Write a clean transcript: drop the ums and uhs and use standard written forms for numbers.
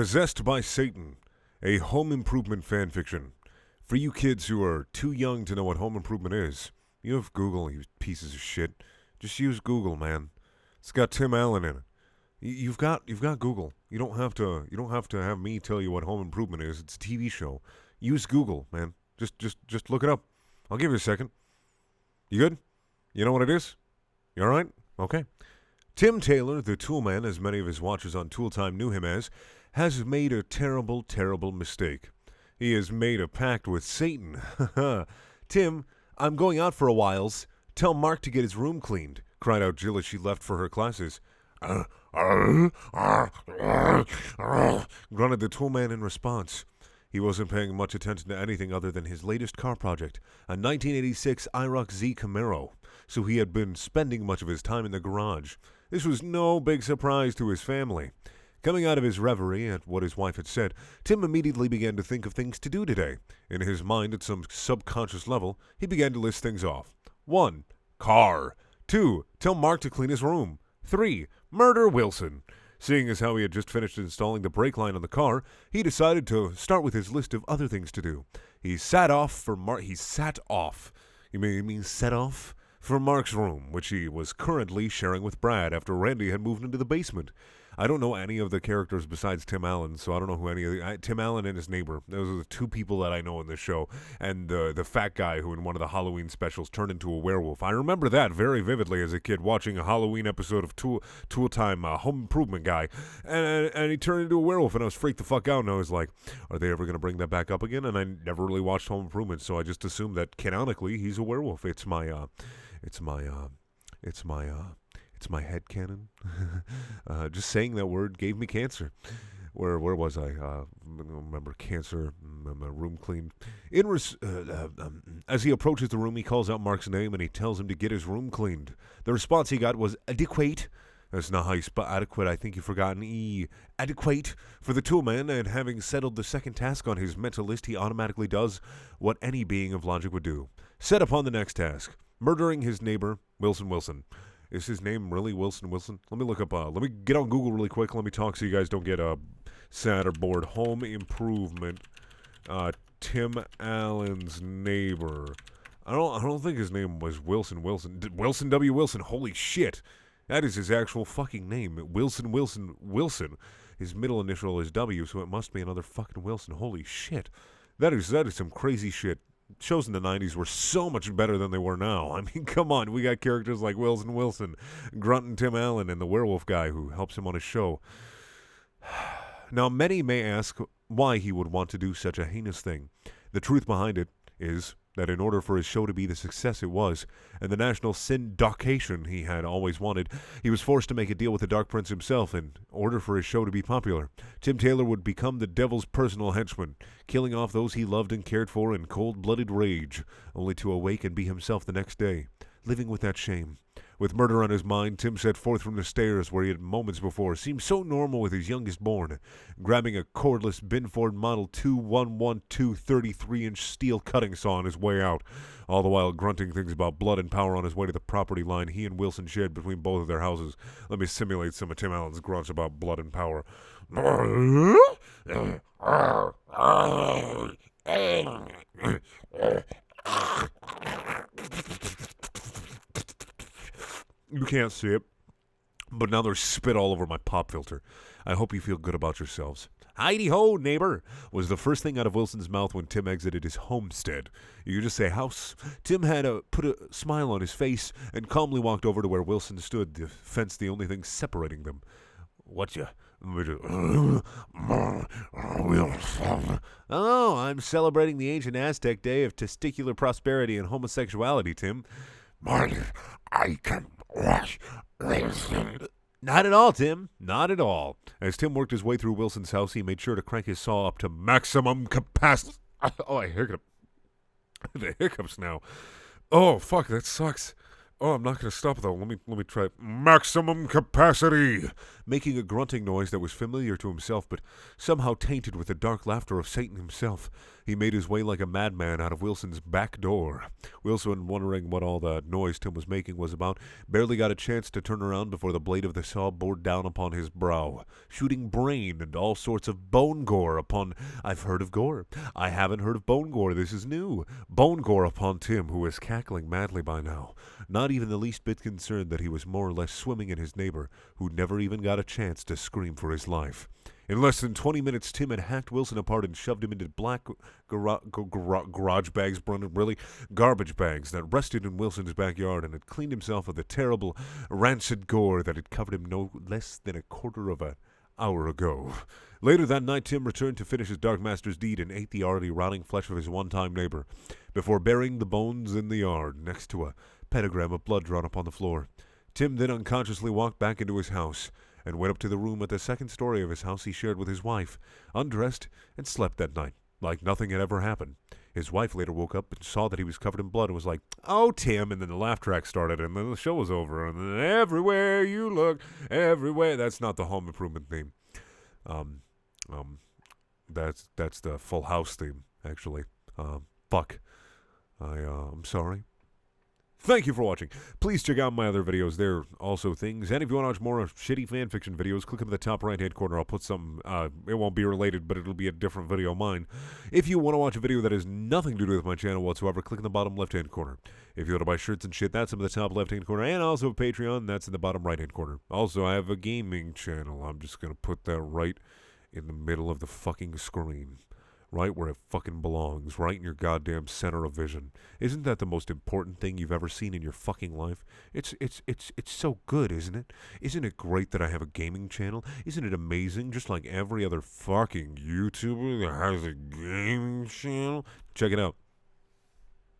Possessed by Satan, a home improvement fanfiction. For you kids who are too young to know what home improvement is, you have Google, you pieces of shit. Just use Google, man. It's got Tim Allen in it. You've got Google. You don't have to have me tell you what home improvement is. It's a TV show. Use Google, man. Just look it up. I'll give you a second. You good? You know what it is? You all right? Okay. Tim Taylor, the Toolman, as many of his watchers on Tool Time knew him as, has made a terrible, terrible mistake. He has made a pact with Satan. Tim, I'm going out for a whiles. Tell Mark to get his room cleaned, cried out Jill as she left for her classes. Grunted the Toolman in response. He wasn't paying much attention to anything other than his latest car project, a 1986 IROC Z Camaro, so he had been spending much of his time in the garage. This was no big surprise to his family. Coming out of his reverie at what his wife had said, Tim immediately began to think of things to do today. In his mind, at some subconscious level, he began to list things off. 1. Car. 2. Tell Mark to clean his room. 3. Murder Wilson. Seeing as how he had just finished installing the brake line on the car, he decided to start with his list of other things to do. He sat off. You mean set off? For Mark's room, which he was currently sharing with Brad after Randy had moved into the basement. I don't know any of the characters besides Tim Allen, so I don't know who any of the... Tim Allen and his neighbor. Those are the two people that I know in this show. And the fat guy who in one of the Halloween specials turned into a werewolf. I remember that very vividly as a kid, watching a Halloween episode of Tool Time, Home Improvement Guy. And he turned into a werewolf, and I was freaked the fuck out, and I was like, are they ever going to bring that back up again? And I never really watched Home Improvement, so I just assumed that canonically he's a werewolf. It's my headcanon. Just saying that word gave me cancer. Where was I? I don't remember cancer. My room cleaned. As he approaches the room, he calls out Mark's name and he tells him to get his room cleaned. The response he got was adequate. That's not how you spell adequate. I think you've forgotten E. Adequate. For the Toolman, and having settled the second task on his mental list, he automatically does what any being of logic would do. Set upon the next task. Murdering his neighbor, Wilson. Is his name really Wilson? Let me look up, let me get on Google really quick. Let me talk so you guys don't get sad or bored. Home Improvement, Tim Allen's neighbor. I don't think his name was Wilson. Wilson W. Wilson. Holy shit. That is his actual fucking name. Wilson. His middle initial is W, so it must be another fucking Wilson. Holy shit. That is some crazy shit. Shows in the 90s were so much better than they were now. I mean, come on. We got characters like Wilson, Grunt and Tim Allen, and the werewolf guy who helps him on his show. Now, many may ask why he would want to do such a heinous thing. The truth behind it is that in order for his show to be the success it was, and the national syndication he had always wanted, he was forced to make a deal with the Dark Prince himself in order for his show to be popular. Tim Taylor would become the devil's personal henchman, killing off those he loved and cared for in cold-blooded rage, only to awake and be himself the next day, living with that shame. With murder on his mind, Tim set forth from the stairs where he had moments before seemed so normal with his youngest born, grabbing a cordless Binford Model 2112 33-inch steel cutting saw on his way out, all the while grunting things about blood and power on his way to the property line he and Wilson shared between both of their houses. Let me simulate some of Tim Allen's grunts about blood and power. You can't see it, but now there's spit all over my pop filter. I hope you feel good about yourselves. Heidi-ho, neighbor, was the first thing out of Wilson's mouth when Tim exited his homestead. You could just say house. Tim had put a smile on his face and calmly walked over to where Wilson stood, the fence the only thing separating them. Oh, I'm celebrating the ancient Aztec day of testicular prosperity and homosexuality, Tim. I can wash Wilson. Not at all, Tim. Not at all. As Tim worked his way through Wilson's house, he made sure to crank his saw up to maximum capacity. Oh, I hiccup. The hiccups now. Oh, fuck, that sucks. Oh, I'm not going to stop, though. Let me try maximum capacity. Making a grunting noise that was familiar to himself, but somehow tainted with the dark laughter of Satan himself. He made his way like a madman out of Wilson's back door. Wilson, wondering what all the noise Tim was making was about, barely got a chance to turn around before the blade of the saw bore down upon his brow, shooting brain and all sorts of bone gore upon... I've heard of gore. I haven't heard of bone gore. This is new. Bone gore upon Tim, who was cackling madly by now, not even the least bit concerned that he was more or less swimming in his neighbor, who never even got a chance to scream for his life. In less than 20 minutes, Tim had hacked Wilson apart and shoved him into black garage bags, Brendan, really, garbage bags that rested in Wilson's backyard, and had cleaned himself of the terrible, rancid gore that had covered him no less than a quarter of an hour ago. Later that night, Tim returned to finish his Dark Master's deed and ate the already rotting flesh of his one-time neighbor, before burying the bones in the yard, next to a pentagram of blood drawn upon the floor. Tim then unconsciously walked back into his house, and went up to the room at the second story of his house he shared with his wife, undressed, and slept that night, like nothing had ever happened. His wife later woke up and saw that he was covered in blood and was like, "Oh, Tim," and then the laugh track started, and then the show was over, and then everywhere you look, everywhere. That's not the Home Improvement theme. That's the Full House theme, actually. Fuck. I'm sorry. Thank you for watching. Please check out my other videos. There are also things. And if you want to watch more shitty fanfiction videos, click in the top right-hand corner. I'll put some, it won't be related, but it'll be a different video of mine. If you want to watch a video that has nothing to do with my channel whatsoever, click in the bottom left-hand corner. If you want to buy shirts and shit, that's in the top left-hand corner. And also a Patreon, that's in the bottom right-hand corner. Also, I have a gaming channel. I'm just going to put that right in the middle of the fucking screen. Right where it fucking belongs, right in your goddamn center of vision. Isn't that the most important thing you've ever seen in your fucking life? It's so good, isn't it? Isn't it great that I have a gaming channel? Isn't it amazing? Just like every other fucking YouTuber that has a gaming channel. Check it out.